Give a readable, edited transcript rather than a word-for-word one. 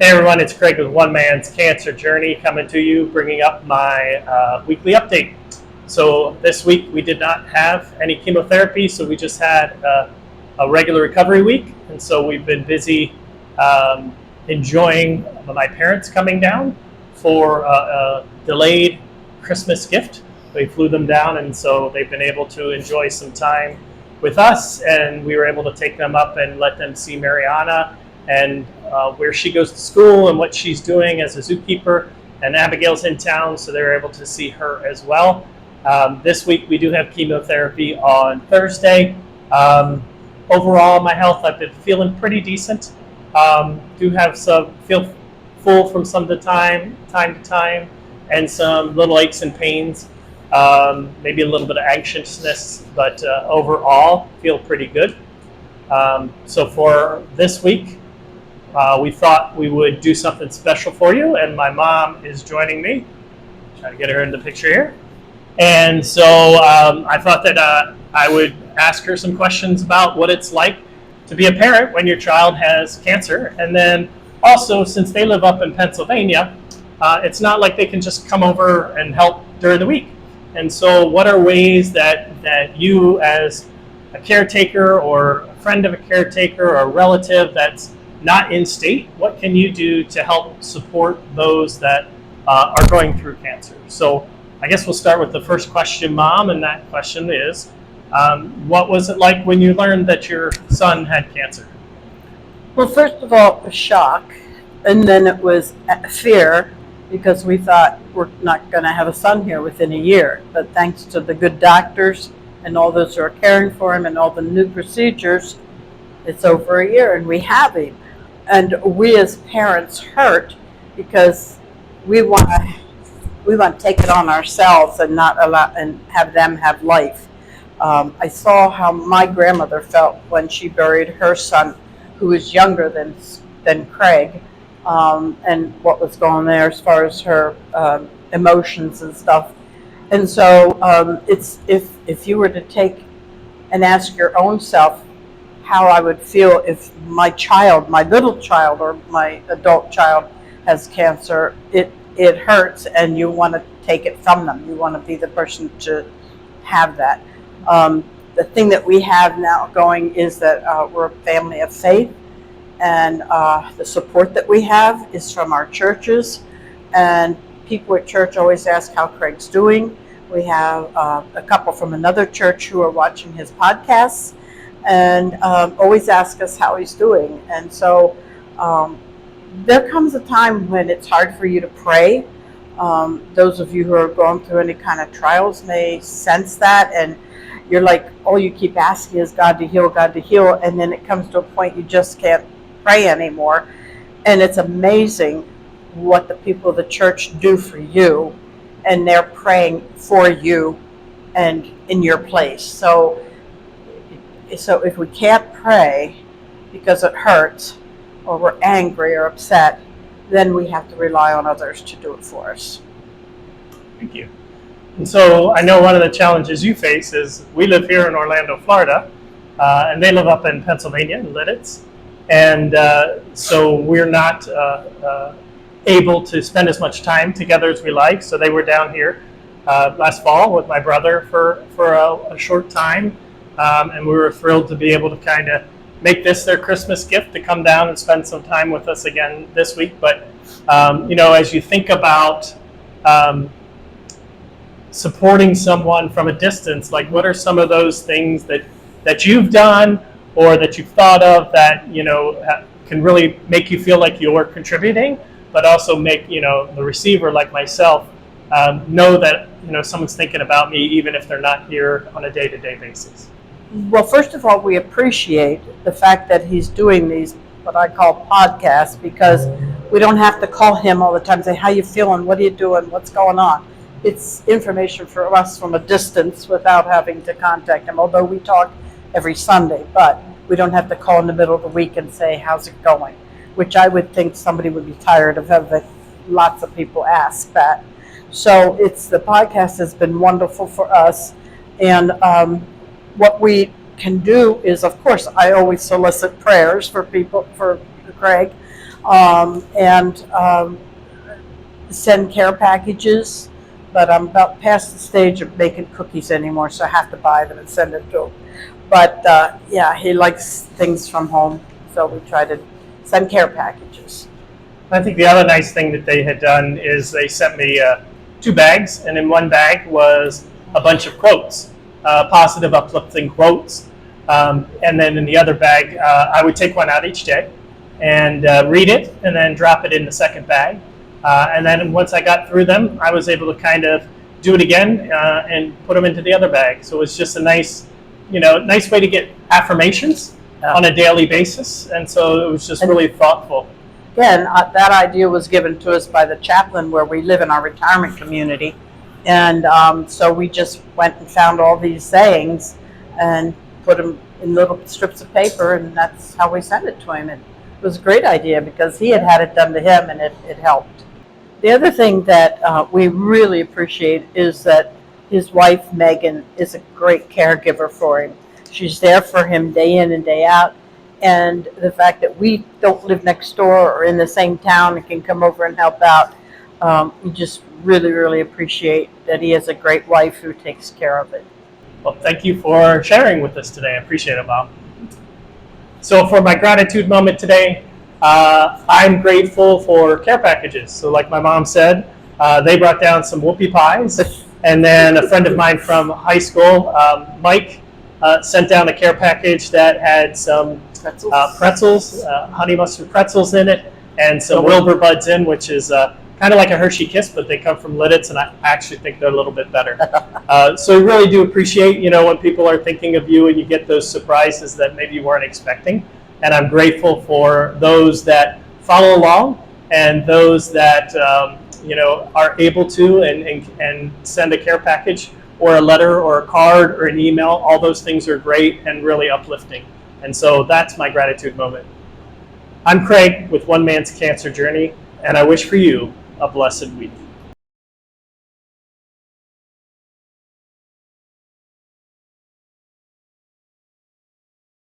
Hey everyone, it's Craig with One Man's Cancer Journey coming to you, bringing up my weekly update. So this week we did not have any chemotherapy, so we just had a regular recovery week, and so we've been busy enjoying my parents coming down for a delayed Christmas gift. We flew them down, and so they've been able to enjoy some time with us, and we were able to take them up and let them see Mariana and where she goes to school and what she's doing as a zookeeper. And Abigail's in town, so they were able to see her as well. This week we do have chemotherapy on Thursday. Overall, my health, I've been feeling pretty decent. Do have feel full from some of the time to time, and some little aches and pains. Maybe a little bit of anxiousness, but overall feel pretty good. So for this week, we thought we would do something special for you, and my mom is joining me. Try to get her in the picture here. And so I thought that I would ask her some questions about what it's like to be a parent when your child has cancer. And then also, since they live up in Pennsylvania, it's not like they can just come over and help during the week. And so what are ways that you, as a caretaker or a friend of a caretaker or a relative that's not in state, what can you do to help support those that are going through cancer? So I guess we'll start with the first question, Mom, and that question is, what was it like when you learned that your son had cancer? Well, first of all, it was shock, and then it was fear, because we thought we're not going to have a son here within a year. But thanks to the good doctors and all those who are caring for him and all the new procedures, it's over a year and we have him. And we as parents hurt because we want to take it on ourselves and not allow and have them have life. I saw how my grandmother felt when she buried her son, who was younger than Craig, and what was going on there as far as her emotions and stuff. And so it's if you were to take and ask your own self how I would feel if my little child or my adult child has cancer, it hurts, and you want to take it from them. You want to be the person to have that. The thing that we have now going is that we're a family of faith, and the support that we have is from our churches, and people at church always ask how Craig's doing. We have a couple from another church who are watching his podcasts and always ask us how he's doing. And so there comes a time when it's hard for you to pray. Those of you who are going through any kind of trials may sense that, and you're like, all you keep asking is God to heal, and then it comes to a point you just can't pray anymore. And it's amazing what the people of the church do for you, and they're praying for you and in your place. So if we can't pray because it hurts, or we're angry or upset, then we have to rely on others to do it for us. Thank you. And so I know one of the challenges you face is we live here in Orlando, Florida, and they live up in Pennsylvania, in Lidditz. And so we're not able to spend as much time together as we like. So they were down here last fall with my brother for a short time. And we were thrilled to be able to kind of make this their Christmas gift, to come down and spend some time with us again this week. But, as you think about supporting someone from a distance, like what are some of those things that you've done or that you've thought of that, can really make you feel like you're contributing, but also make, the receiver like myself know that, someone's thinking about me, even if they're not here on a day-to-day basis? Well, first of all, we appreciate the fact that he's doing these, what I call podcasts, because we don't have to call him all the time and say, how you feeling? What are you doing? What's going on? It's information for us from a distance without having to contact him, although we talk every Sunday, but we don't have to call in the middle of the week and say, how's it going? Which I would think somebody would be tired of having lots of people ask that. So the podcast has been wonderful for us. And what we can do is, of course, I always solicit prayers for people, for Craig. and send care packages. But I'm about past the stage of making cookies anymore, so I have to buy them and send them to him. But yeah, he likes things from home, so we try to send care packages. I think the other nice thing that they had done is they sent me 2 bags, and in one bag was a bunch of quotes, positive, uplifting quotes. And then in the other bag, I would take one out each day and read it, and then drop it in the second bag. And then once I got through them, I was able to kind of do it again and put them into the other bag. So it's just a nice, nice way to get affirmations on a daily basis. And so it was just really thoughtful. Again, that idea was given to us by the chaplain where we live in our retirement community. And so we just went and found all these sayings and put them in little strips of paper, and that's how we sent it to him. And it was a great idea because he had it done to him, and it helped. The other thing that we really appreciate is that his wife, Megan, is a great caregiver for him. She's there for him day in and day out. And the fact that we don't live next door or in the same town and can come over and help out, we just really, really appreciate that he has a great wife who takes care of it. Well, thank you for sharing with us today. I appreciate it, Mom. So for my gratitude moment today, I'm grateful for care packages. So like my mom said, they brought down some whoopie pies. And then a friend of mine from high school, Mike, sent down a care package that had some pretzels, honey mustard pretzels in it, and some Wilbur Buds in, which is kind of like a Hershey Kiss, but they come from Lidditz, and I actually think they're a little bit better. So we really do appreciate, when people are thinking of you and you get those surprises that maybe you weren't expecting. And I'm grateful for those that follow along and those that are able to and send a care package or a letter or a card or an email. All those things are great and really uplifting. And so that's my gratitude moment. I'm Craig with One Man's Cancer Journey, and I wish for you a blessed week.